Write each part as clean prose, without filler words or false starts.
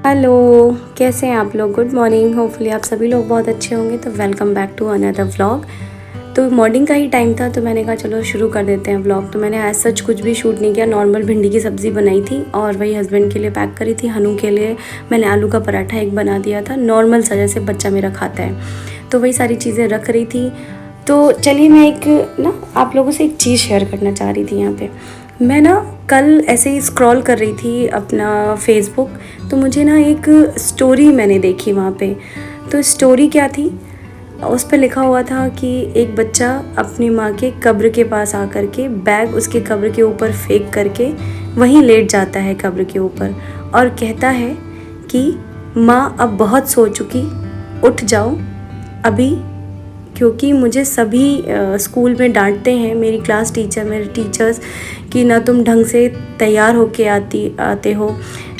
Hello, कैसे हैं आप लोग। Good morning. होपफुली आप सभी लोग बहुत अच्छे होंगे। तो welcome back to another vlog. तो मॉर्निंग का ही टाइम था तो मैंने कहा चलो शुरू कर देते हैं व्लॉग। तो मैंने एज सच कुछ भी शूट नहीं किया, नॉर्मल भिंडी की सब्ज़ी बनाई थी और वही हस्बैंड के लिए पैक करी थी। हनु के लिए मैंने आलू का पराठा एक बना दिया था, नॉर्मल सा जैसे बच्चा मेरा खाता है। तो वही सारी चीज़ें रख रही थी। तो चलिए मैं आप लोगों से एक चीज़ शेयर करना चाह रही थी। यहाँ पे मैं कल ऐसे ही स्क्रॉल कर रही थी अपना फेसबुक, तो मुझे एक स्टोरी मैंने देखी वहाँ पे। तो स्टोरी क्या थी, उस पर लिखा हुआ था कि एक बच्चा अपनी माँ के कब्र के पास आकर के बैग उसके कब्र के ऊपर फेंक करके वहीं लेट जाता है कब्र के ऊपर और कहता है कि माँ अब बहुत सो चुकी, उठ जाओ अभी, क्योंकि मुझे सभी स्कूल में डांटते हैं, मेरी क्लास टीचर, मेरे टीचर्स, कि ना तुम ढंग से तैयार होके आते हो,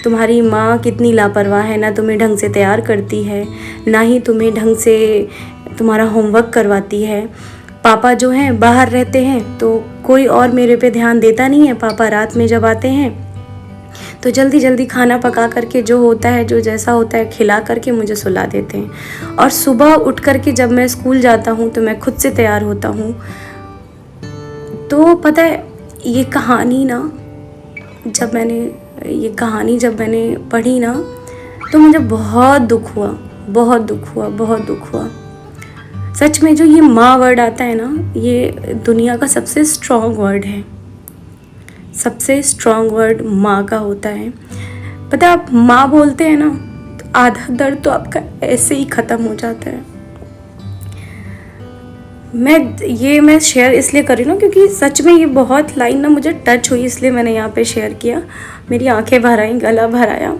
तुम्हारी माँ कितनी लापरवाह है, ना तुम्हें ढंग से तैयार करती है, ना ही तुम्हें ढंग से तुम्हारा होमवर्क करवाती है। पापा जो हैं बाहर रहते हैं तो कोई और मेरे पे ध्यान देता नहीं है। पापा रात में जब आते हैं तो जल्दी जल्दी खाना पका करके जो होता है, जो जैसा होता है, खिला करके मुझे सुला देते हैं। और सुबह उठ करके जब मैं स्कूल जाता हूँ तो मैं खुद से तैयार होता हूँ। तो पता है ये कहानी जब मैंने पढ़ी तो मुझे बहुत दुख हुआ। सच में जो ये माँ वर्ड आता है ये दुनिया का सबसे स्ट्रॉन्ग वर्ड है। सबसे स्ट्रॉन्ग वर्ड माँ का होता है। पता है आप माँ बोलते हैं तो आधा दर्द तो आपका ऐसे ही ख़त्म हो जाता है। मैं शेयर इसलिए कर रही हूँ क्योंकि सच में ये बहुत लाइन मुझे टच हुई, इसलिए मैंने यहाँ पे शेयर किया। मेरी आंखें भर आई, गला भर आया।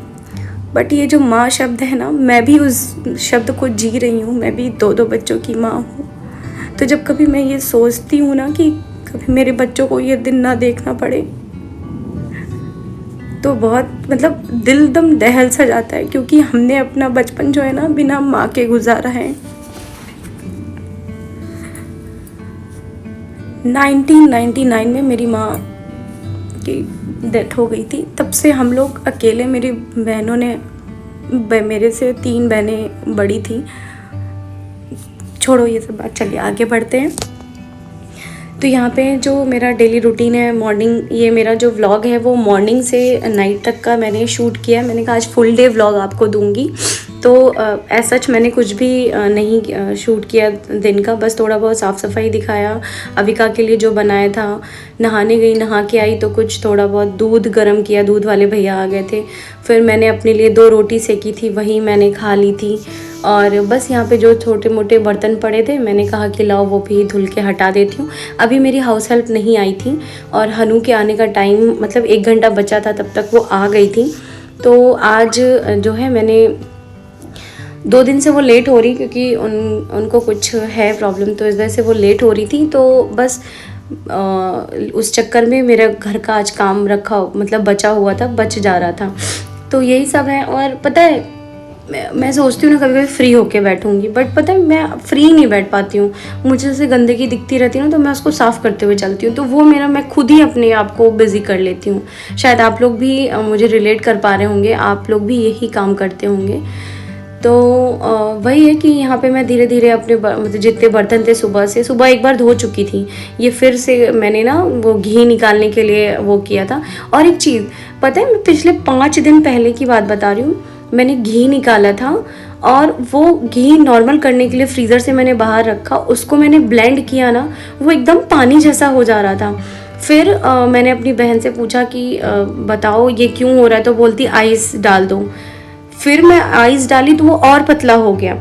बट ये जो माँ शब्द है मैं भी उस शब्द को जी रही हूँ। मैं भी दो बच्चों की माँ हूँ। तो जब कभी मैं ये सोचती हूँ कि कभी मेरे बच्चों को ये दिन ना देखना पड़े तो बहुत दिल दम दहल सा जाता है, क्योंकि हमने अपना बचपन जो है बिना माँ के गुजारा है। 1999 में मेरी माँ की डेथ हो गई थी। तब से हम लोग अकेले, मेरी बहनों ने, मेरे से 3 बहनें बड़ी थी। छोड़ो ये सब बात, चलिए आगे बढ़ते हैं। तो यहाँ पे जो मेरा डेली रूटीन है, मॉर्निंग, ये मेरा जो व्लॉग है वो मॉर्निंग से नाइट तक का मैंने शूट किया है। मैंने कहा आज फुल डे व्लॉग आपको दूंगी। तो एज सच मैंने कुछ भी नहीं शूट किया दिन का, बस थोड़ा बहुत साफ़ सफाई दिखाया। अविका के लिए जो बनाया था, नहाने गई, नहा के आई तो कुछ थोड़ा बहुत दूध गर्म किया, दूध वाले भैया आ गए थे। फिर मैंने अपने लिए 2 रोटी सेकी थी, वही मैंने खा ली थी। और बस यहाँ पे जो छोटे मोटे बर्तन पड़े थे मैंने कहा कि लाओ वो भी धुल के हटा देती हूँ। अभी मेरी हाउस हेल्प नहीं आई थी और हनु के आने का टाइम 1 घंटा बचा था, तब तक वो आ गई थी। तो आज जो है मैंने 2 दिन से वो लेट हो रही, क्योंकि उनको कुछ है प्रॉब्लम, तो इस वजह से वो लेट हो रही थी। तो बस उस चक्कर में मेरा घर का आज काम बचा हुआ था, बच जा रहा था। तो यही सब है। और पता है मैं सोचती हूँ कभी कभी फ्री होके बैठूंगी, बट पता है मैं फ्री नहीं बैठ पाती हूँ। मुझे जैसे गंदगी दिखती रहती है तो मैं उसको साफ़ करते हुए चलती हूँ। तो वो मैं खुद ही अपने आप को बिज़ी कर लेती हूँ। शायद आप लोग भी मुझे रिलेट कर पा रहे होंगे, आप लोग भी यही काम करते होंगे। तो वही है कि यहाँ पे मैं धीरे धीरे अपने जितने बर्तन थे सुबह एक बार धो चुकी थी। ये फिर से मैंने वो घी निकालने के लिए वो किया था। और एक चीज़ पता है, मैं पिछले 5 दिन पहले की बात बता रही हूँ, मैंने घी निकाला था और वो घी नॉर्मल करने के लिए फ्रीज़र से मैंने बाहर रखा, उसको मैंने ब्लेंड किया वो एकदम पानी जैसा हो जा रहा था। फिर मैंने अपनी बहन से पूछा कि बताओ ये क्यों हो रहा है, तो बोलती आइस डाल दो। फिर मैं आइस डाली तो वो और पतला हो गया।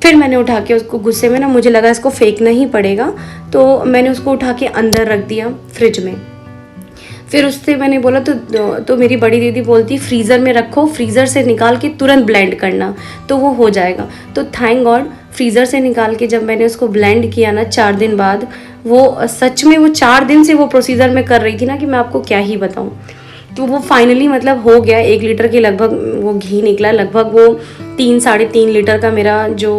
फिर मैंने उठा के उसको, गुस्से में मुझे लगा इसको फेंकना ही पड़ेगा, तो मैंने उसको उठा के अंदर रख दिया फ्रिज में। फिर उससे मैंने बोला तो मेरी बड़ी दीदी बोलती फ्रीज़र में रखो, फ्रीज़र से निकाल के तुरंत ब्लेंड करना तो वो हो जाएगा। तो थैंक गॉड फ्रीज़र से निकाल के जब मैंने उसको ब्लेंड किया 4 दिन बाद, वो सच में वो 4 दिन से वो प्रोसीजर में कर रही थी कि मैं आपको क्या ही बताऊँ। तो वो फाइनली हो गया। 1 लीटर के लगभग वो घी निकला। लगभग वो 3 साढ़े 3 लीटर का मेरा जो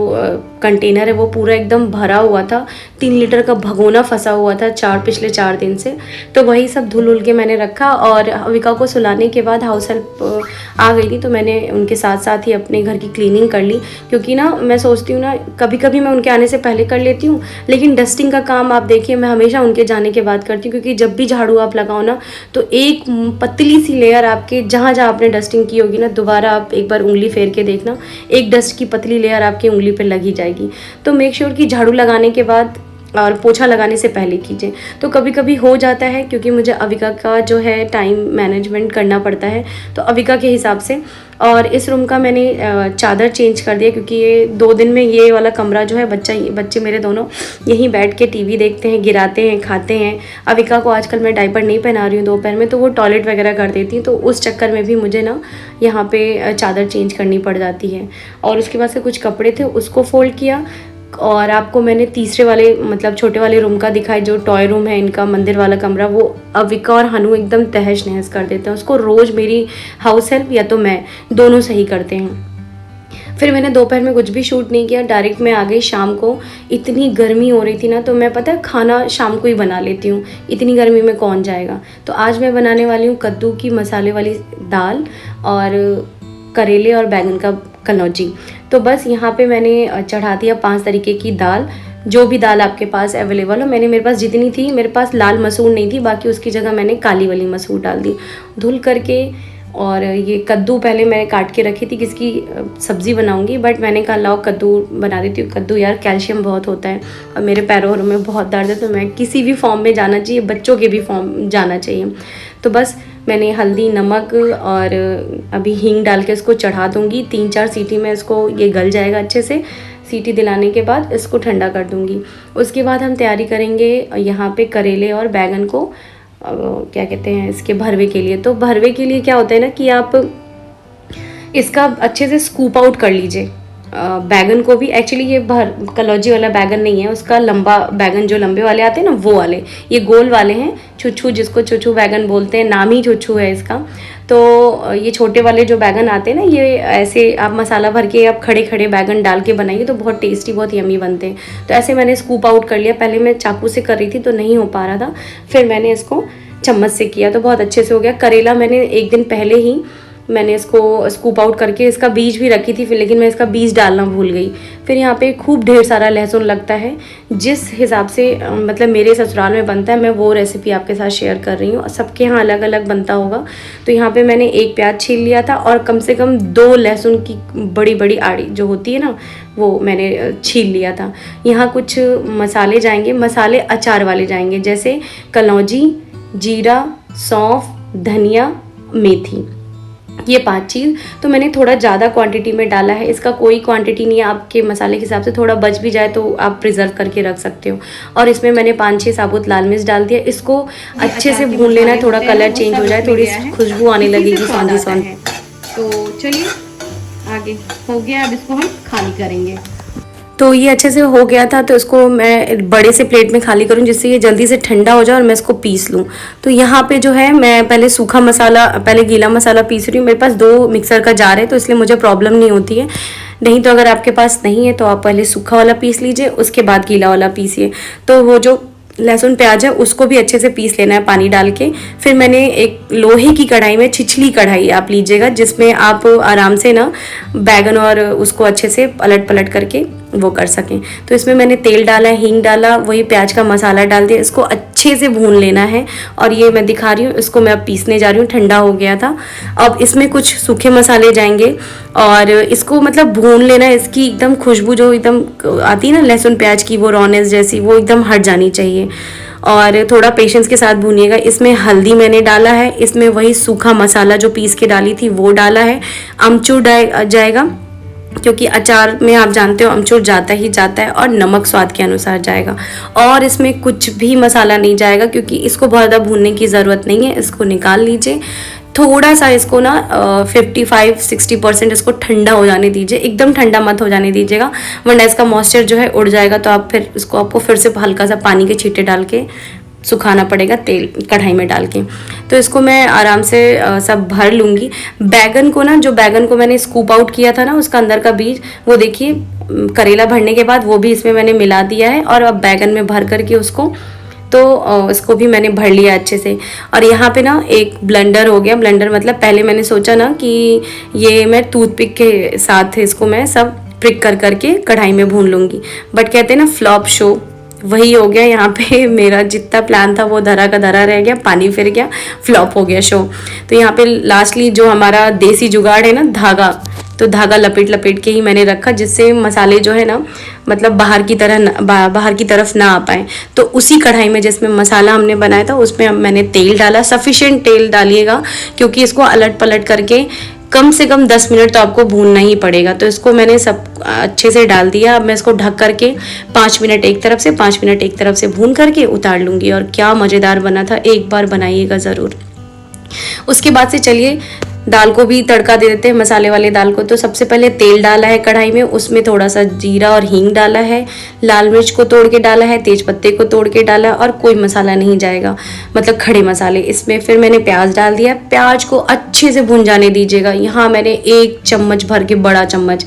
कंटेनर है वो पूरा एकदम भरा हुआ था, 3 लीटर का भगोना फंसा हुआ था पिछले 4 दिन से। तो वही सब धुल उल के मैंने रखा। और अविका को सुलाने के बाद हाउस हेल्प आ गई थी, तो मैंने उनके साथ साथ ही अपने घर की क्लीनिंग कर ली। क्योंकि ना मैं सोचती हूँ ना, कभी कभी मैं उनके आने से पहले कर लेती हूँ, लेकिन डस्टिंग का काम आप देखिए मैं हमेशा उनके जाने के बाद करती हूँ। क्योंकि जब भी झाड़ू आप लगाओ ना, तो एक पतली सी लेयर आपके जहाँ जहाँ आपने डस्टिंग की होगी ना, दोबारा आप एक बार उंगली फेर के देखना, एक डस्ट की पतली लेयर आपकी उंगली पर लगी जाएगी। तो मेक श्योर कि झाड़ू लगाने के बाद और पोछा लगाने से पहले कीजिए। तो कभी कभी हो जाता है, क्योंकि मुझे अविका का जो है टाइम मैनेजमेंट करना पड़ता है, तो अविका के हिसाब से। और इस रूम का मैंने चादर चेंज कर दिया, क्योंकि ये 2 दिन में ये वाला कमरा जो है बच्चे मेरे दोनों यहीं बैठ के टीवी देखते हैं, गिराते हैं, खाते हैं। अविका को आजकल मैं डायपर नहीं पहना रही हूँ दोपहर में, तो वो टॉयलेट वगैरह कर देती है, तो उस चक्कर में भी मुझे ना यहाँ पे चादर चेंज करनी पड़ जाती है। और उसके बाद से कुछ कपड़े थे उसको फोल्ड किया। और आपको मैंने तीसरे वाले मतलब छोटे वाले रूम का दिखाई, जो टॉय रूम है इनका, मंदिर वाला कमरा, वो अविका और हनु एकदम तहस नहस कर देते हैं उसको। रोज़ मेरी हाउस हेल्प या तो मैं, दोनों सही करते हैं। फिर मैंने दोपहर में कुछ भी शूट नहीं किया, डायरेक्ट मैं आ गई शाम को। इतनी गर्मी हो रही थी ना, तो मैं पता है खाना शाम को ही बना लेती हूँ, इतनी गर्मी में कौन जाएगा। तो आज मैं बनाने वाली हूँ कद्दू की मसाले वाली दाल और करेले और बैंगन का कलौजी। तो बस यहाँ पे मैंने चढ़ा दिया 5 तरीके की दाल, जो भी दाल आपके पास अवेलेबल हो। मेरे पास जितनी थी, मेरे पास लाल मसूर नहीं थी, बाकी उसकी जगह मैंने काली वाली मसूर डाल दी धुल करके। और ये कद्दू पहले मैंने काट के रखी थी, किसकी सब्ज़ी बनाऊंगी, बट मैंने कहा लाओ कद्दू बना देती हूँ। कद्दू यार कैल्शियम बहुत होता है, और मेरे पैरों में बहुत दर्द है, तो मैं किसी भी फॉर्म में जाना चाहिए, बच्चों के भी फॉर्म जाना चाहिए। तो बस मैंने हल्दी, नमक और अभी हींग डाल के इसको चढ़ा दूँगी। 3-4 सीटी में इसको ये गल जाएगा अच्छे से। सीटी दिलाने के बाद इसको ठंडा कर दूँगी। उसके बाद हम तैयारी करेंगे यहाँ पे करेले और बैंगन को क्या कहते हैं, इसके भरवे के लिए। तो भरवे के लिए क्या होता है ना कि आप इसका अच्छे से स्कूप आउट कर लीजिए। बैगन को भी, एक्चुअली ये कलौजी वाला बैगन नहीं है, उसका लंबा बैगन जो लंबे वाले आते हैं ना, वो वाले, ये गोल वाले हैं, छुच्छू, जिसको छुच्छू बैगन बोलते हैं, नाम ही छुच्छू है इसका। तो ये छोटे वाले जो बैगन आते हैं ना, ये ऐसे आप मसाला भर के आप खड़े खड़े बैगन डाल के बनाइए तो बहुत टेस्टी, बहुत यमी बनते हैं। तो ऐसे मैंने स्कूप आउट कर लिया। पहले मैं चाकू से कर रही थी तो नहीं हो पा रहा था, फिर मैंने इसको चम्मच से किया तो बहुत अच्छे से हो गया। करेला मैंने एक दिन पहले ही मैंने इसको स्कूप आउट करके इसका बीज भी रखी थी, फिर लेकिन मैं इसका बीज डालना भूल गई। फिर यहाँ पे खूब ढेर सारा लहसुन लगता है, जिस हिसाब से मतलब मेरे ससुराल में बनता है, मैं वो रेसिपी आपके साथ शेयर कर रही हूँ। सबके यहाँ अलग अलग बनता होगा। तो यहाँ पे मैंने 1 प्याज छील लिया था, और कम से कम 2 लहसुन की बड़ी बड़ी आड़ी जो होती है ना, वो मैंने छील लिया था। यहाँ कुछ मसाले जाएंगे, मसाले अचार वाले जाएंगे, जैसे कलौजी, जीरा, सौंफ, धनिया, मेथी, ये 5 चीज़। तो मैंने थोड़ा ज़्यादा क्वांटिटी में डाला है, इसका कोई क्वांटिटी नहीं है, आपके मसाले के हिसाब से थोड़ा बच भी जाए तो आप प्रिजर्व करके रख सकते हो। और इसमें मैंने 5-6 साबुत लाल मिर्च डाल दिया। इसको अच्छे से भून लेना है, थोड़ा कलर चेंज हो जाए, थोड़ी खुशबू आने लगेगी सौंधी सौंधी। तो चलिए आगे हो गया, अब इसको हम खाली करेंगे। तो ये अच्छे से हो गया था, तो इसको मैं बड़े से प्लेट में खाली करूँ जिससे ये जल्दी से ठंडा हो जाए और मैं इसको पीस लूँ। तो यहाँ पे जो है मैं पहले सूखा मसाला, पहले गीला मसाला पीस रही हूँ। मेरे पास 2 मिक्सर का जार है, तो इसलिए मुझे प्रॉब्लम नहीं होती है। नहीं तो अगर आपके पास नहीं है तो आप पहले सूखा वाला पीस लीजिए, उसके बाद गीला वाला पीसिए। तो वो जो लहसुन प्याज है उसको भी अच्छे से पीस लेना है पानी डाल के। फिर मैंने एक लोहे की कढ़ाई में, छिछली कढ़ाई आप लीजिएगा, जिसमें आप आराम से ना बैगन और उसको अच्छे से पलट पलट करके वो कर सकें। तो इसमें मैंने तेल डाला, हींग डाला, वही प्याज का मसाला डाल दिया, इसको अच्छे से भून लेना है। और ये मैं दिखा रही हूँ, इसको मैं अब पीसने जा रही हूँ, ठंडा हो गया था। अब इसमें कुछ सूखे मसाले जाएंगे और इसको मतलब भून लेना, इसकी एकदम खुशबू जो एकदम आती है ना लहसुन प्याज की, वो रॉनेस जैसी, वो एकदम हट जानी चाहिए। और थोड़ा पेशेंस के साथ भूनिएगा। इसमें हल्दी मैंने डाला है, इसमें वही सूखा मसाला जो पीस के डाली थी वो डाला है, अमचूर जाएगा, क्योंकि अचार में आप जानते हो अमचूर जाता ही जाता है, और नमक स्वाद के अनुसार जाएगा। और इसमें कुछ भी मसाला नहीं जाएगा, क्योंकि इसको बहुत ज़्यादा भूनने की ज़रूरत नहीं है। इसको निकाल लीजिए, थोड़ा सा इसको ना 55-60% इसको ठंडा हो जाने दीजिए, एकदम ठंडा मत हो जाने दीजिएगा, वरना इसका मॉइस्चर जो है उड़ जाएगा। तो आप फिर इसको, आपको फिर से हल्का सा पानी के छींटे डाल के सुखाना पड़ेगा तेल कढ़ाई में डाल के। तो इसको मैं आराम से सब भर लूँगी। बैगन को ना, जो बैगन को मैंने स्कूप आउट किया था ना, उसका अंदर का बीज, वो देखिए करेला भरने के बाद वो भी इसमें मैंने मिला दिया है। और अब बैगन में भर करके उसको, तो इसको भी मैंने भर लिया अच्छे से। और यहाँ पे ना एक ब्लेंडर हो गया। ब्लेंडर मतलब पहले मैंने सोचा ना कि ये मैं टूथपिक के साथ इसको मैं सब प्रिक कर करके कढ़ाई में भून लूँगी, बट कहते हैं ना फ्लॉप शो, वही हो गया यहाँ पे। मेरा जितना प्लान था वो धरा का धरा रह गया, पानी फिर गया, फ्लॉप हो गया शो। तो यहाँ पे लास्टली जो हमारा देसी जुगाड़ है ना, धागा, तो धागा लपेट लपेट के ही मैंने रखा, जिससे मसाले जो है ना मतलब बाहर की तरफ ना आ पाए। तो उसी कढ़ाई में जिसमें मसाला हमने बनाया था उसमें मैंने तेल डाला। सफिशिएंट तेल डालिएगा, क्योंकि इसको अलट पलट करके कम से कम 10 मिनट तो आपको भूनना ही पड़ेगा। तो इसको मैंने सब अच्छे से डाल दिया। अब मैं इसको ढक करके 5 मिनट एक तरफ से 5 मिनट एक तरफ से भून करके उतार लूँगी। और क्या मज़ेदार बना था, एक बार बनाइएगा ज़रूर। उसके बाद से चलिए दाल को भी तड़का दे देते हैं, मसाले वाले दाल को। तो सबसे पहले तेल डाला है कढ़ाई में, उसमें थोड़ा सा जीरा और हींग डाला है, लाल मिर्च को तोड़ के डाला है, तेज पत्ते को तोड़ के डाला, और कोई मसाला नहीं जाएगा, मतलब खड़े मसाले इसमें। फिर मैंने प्याज डाल दिया। प्याज को अच्छे से भुन जाने दीजिएगा। यहाँ मैंने 1 चम्मच भर के, बड़ा चम्मच,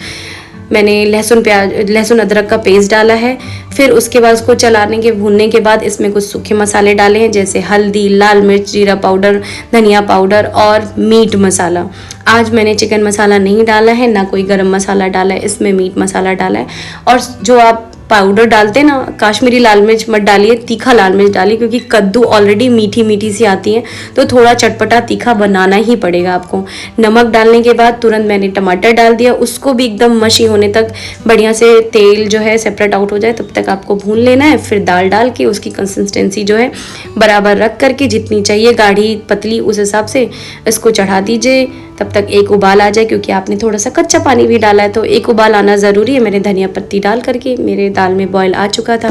मैंने लहसुन अदरक का पेस्ट डाला है। फिर उसके बाद उसको चलाने के भूनने के बाद इसमें कुछ सूखे मसाले डाले हैं, जैसे हल्दी, लाल मिर्च, जीरा पाउडर, धनिया पाउडर और मीट मसाला। आज मैंने चिकन मसाला नहीं डाला है, ना कोई गरम मसाला डाला है, इसमें मीट मसाला डाला है। और जो आप पाउडर डालते ना, काश्मीरी लाल मिर्च मत डालिए, तीखा लाल मिर्च डालिए, क्योंकि कद्दू ऑलरेडी मीठी मीठी सी आती है, तो थोड़ा चटपटा तीखा बनाना ही पड़ेगा आपको। नमक डालने के बाद तुरंत मैंने टमाटर डाल दिया, उसको भी एकदम मशी होने तक, बढ़िया से तेल जो है सेपरेट आउट हो जाए तब तक आपको भून लेना है। फिर दाल डाल के उसकी कंसिस्टेंसी जो है बराबर रख करके, जितनी चाहिए गाढ़ी पतली उस हिसाब से इसको चढ़ा दीजिए। तब तक एक उबाल आ जाए, क्योंकि आपने थोड़ा सा कच्चा पानी भी डाला है, तो एक उबाल आना ज़रूरी है। मैंने धनिया पत्ती डाल करके, मेरे दाल में बॉयल आ चुका था,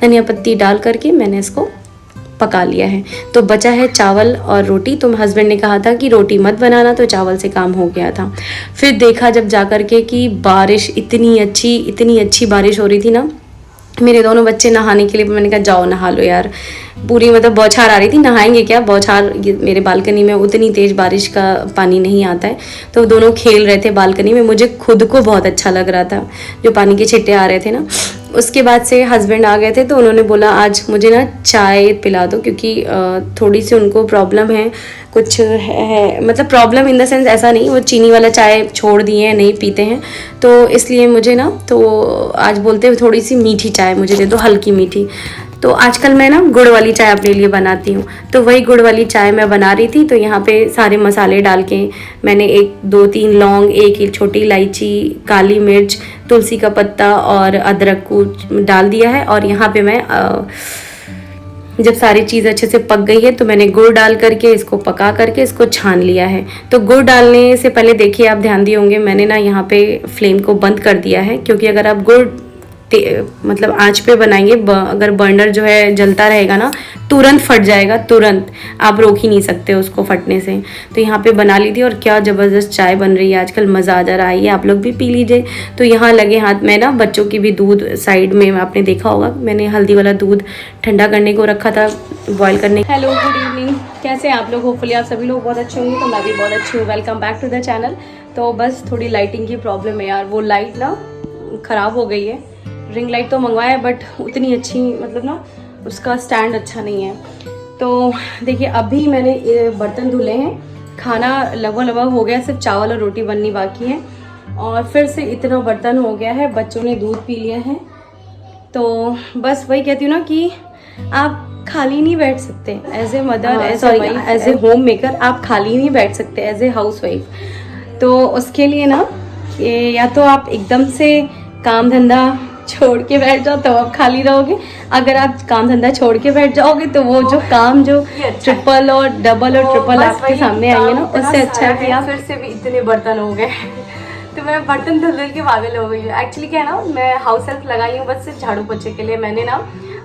धनिया पत्ती डाल करके मैंने इसको पका लिया है। तो बचा है चावल और रोटी। तो हस्बैंड ने कहा था कि रोटी मत बनाना, तो चावल से काम हो गया था। फिर देखा जब जा कर के कि बारिश इतनी अच्छी बारिश हो रही थी ना, मेरे दोनों बच्चे नहाने के लिए, मैंने कहा जाओ नहा लो यार। पूरी मतलब बौछार आ रही थी, नहाएंगे क्या, बौछार, मेरे बालकनी में उतनी तेज़ बारिश का पानी नहीं आता है। तो दोनों खेल रहे थे बालकनी में, मुझे खुद को बहुत अच्छा लग रहा था जो पानी के छिट्टे आ रहे थे ना। उसके बाद से हस्बैंड आ गए थे, तो उन्होंने बोला आज मुझे ना चाय पिला दो, क्योंकि थोड़ी सी उनको प्रॉब्लम है, कुछ है मतलब प्रॉब्लम इन द सेंस ऐसा नहीं, वो चीनी वाला चाय छोड़ दिए हैं, नहीं पीते हैं, तो इसलिए मुझे ना, तो आज बोलते हैं थोड़ी सी मीठी चाय मुझे दे दो, हल्की मीठी। तो आजकल मैं ना गुड़ वाली चाय अपने लिए बनाती हूँ, तो वही गुड़ वाली चाय मैं बना रही थी। तो यहाँ पे सारे मसाले डाल के मैंने 1 2 3 लौंग, 1 छोटी इलायची, काली मिर्च, तुलसी का पत्ता और अदरक को डाल दिया है। और यहाँ पे मैं जब सारी चीज़ अच्छे से पक गई है, तो मैंने गुड़ डाल करके इसको पका करके इसको छान लिया है। तो गुड़ डालने से पहले देखिए, आप ध्यान दिए होंगे, मैंने ना यहाँ पे फ्लेम को बंद कर दिया है, क्योंकि अगर आप गुड़ मतलब आंच पे बनाएंगे, अगर बर्नर जो है जलता रहेगा ना, तुरंत फट जाएगा, तुरंत, आप रोक ही नहीं सकते उसको फटने से। तो यहाँ पे बना ली थी, और क्या ज़बरदस्त चाय बन रही है, आजकल मज़ा आ जा रहा है, आप लोग भी पी लीजिए। तो यहाँ लगे हाथ में ना, बच्चों की भी दूध साइड में आपने देखा होगा, मैंने हल्दी वाला दूध ठंडा करने को रखा था, बॉयल करने। हेलो, गुड इवनिंग, कैसे हैं आप लोग? होपफुली आप सभी लोग बहुत अच्छे होंगे, तो मैं भी बहुत अच्छी हूँ। Welcome back to the channel. तो बस थोड़ी लाइटिंग की प्रॉब्लम है यार, वो लाइट ना ख़राब हो गई है। रिंग लाइट तो मंगवाया है, बट उतनी अच्छी मतलब ना उसका स्टैंड अच्छा नहीं है। तो देखिए अभी मैंने बर्तन धुले हैं, खाना लगभग हो गया, सिर्फ चावल और रोटी बननी बाकी है, और फिर से इतना बर्तन हो गया है, बच्चों ने दूध पी लिया है। तो बस वही कहती हूँ ना कि आप खाली नहीं बैठ सकते as a mother, as a homemaker, आप खाली नहीं बैठ सकते एज ए हाउस वाइफ। तो उसके लिए ना या तो आप एकदम से काम धंधा छोड़ के बैठ जाओ, तो आप खाली रहोगे। अगर आप काम धंधा छोड़ के बैठ जाओगे, तो वो जो काम जो ट्रिपल और डबल और ट्रिपल आपके सामने आएंगे ना, उससे अच्छा है कि आप फिर से भी इतने बर्तन हो गए तो मैं बर्तन धुल के पागल हो गई हूँ। एक्चुअली क्या है ना, मैं हाउस हेल्प लगाई हूँ बस सिर्फ झाड़ू पोछे के लिए, मैंने ना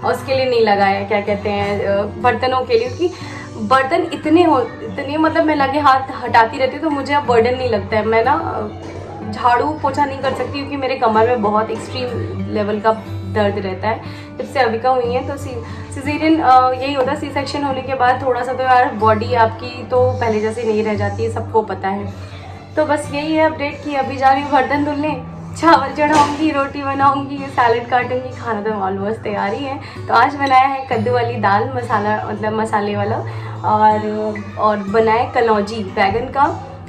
उसके लिए नहीं लगाया, क्या कहते हैं, बर्तनों के लिए, क्योंकि बर्तन इतने मतलब मैं लगे हाथ हटाती रहती हूँ, तो मुझे अब बर्डन नहीं लगता है। मैं ना झाड़ू पोछा नहीं कर सकती, क्योंकि मेरे कमर में बहुत एक्सट्रीम लेवल का दर्द रहता है। जब से अविका हुई है तो सिजेरियन यही होता है, सी सेक्शन होने के बाद थोड़ा सा तो यार बॉडी आपकी तो पहले जैसे नहीं रह जाती है, सबको पता है। तो बस यही है अपडेट कि अभी जा रही हूँ बर्तन धुलने, चावल चढ़ाऊँगी, रोटी बनाऊँगी, सैलेड काटूँगी, खाना तो ऑलमोस्ट तैयार ही है। तो आज बनाया है कद्दू वाली दाल, मसाला मतलब मसाले वाला, और बनाए कलौजी बैगन का,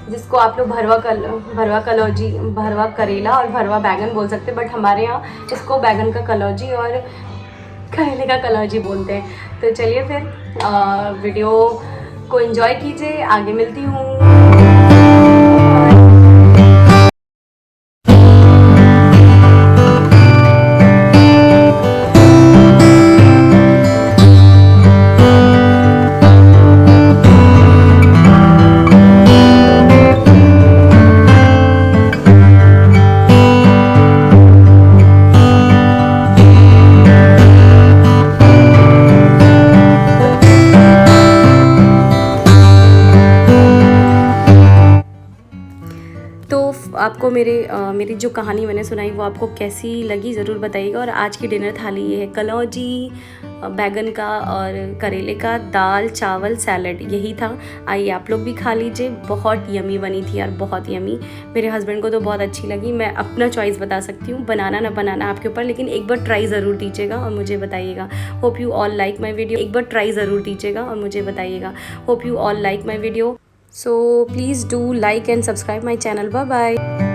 जिसको आप लोग भरवा कलौजी, भरवा करेला और भरवा बैगन बोल सकते हैं, बट हमारे यहाँ इसको बैगन का कलौजी और करेले का कलौजी बोलते हैं। तो चलिए फिर वीडियो को एंजॉय कीजिए, आगे मिलती हूँ। आपको मेरी जो कहानी मैंने सुनाई वो आपको कैसी लगी ज़रूर बताइएगा। और आज की डिनर थाली ये है कलौजी बैगन का और करेले का, दाल चावल सैलेड, यही था। आइए आप लोग भी खा लीजिए, बहुत यमी बनी थी यार, बहुत यमी। मेरे हस्बैंड को तो बहुत अच्छी लगी। मैं अपना चॉइस बता सकती हूँ, बनाना ना बनाना आपके ऊपर, लेकिन एक बार ट्राई ज़रूर दीजिएगा और मुझे बताइएगा। Hope you all like my video. एक बार ट्राई ज़रूर दीजिएगा और मुझे बताइएगा। Hope you all like my video. So please do like and subscribe my channel. Bye bye.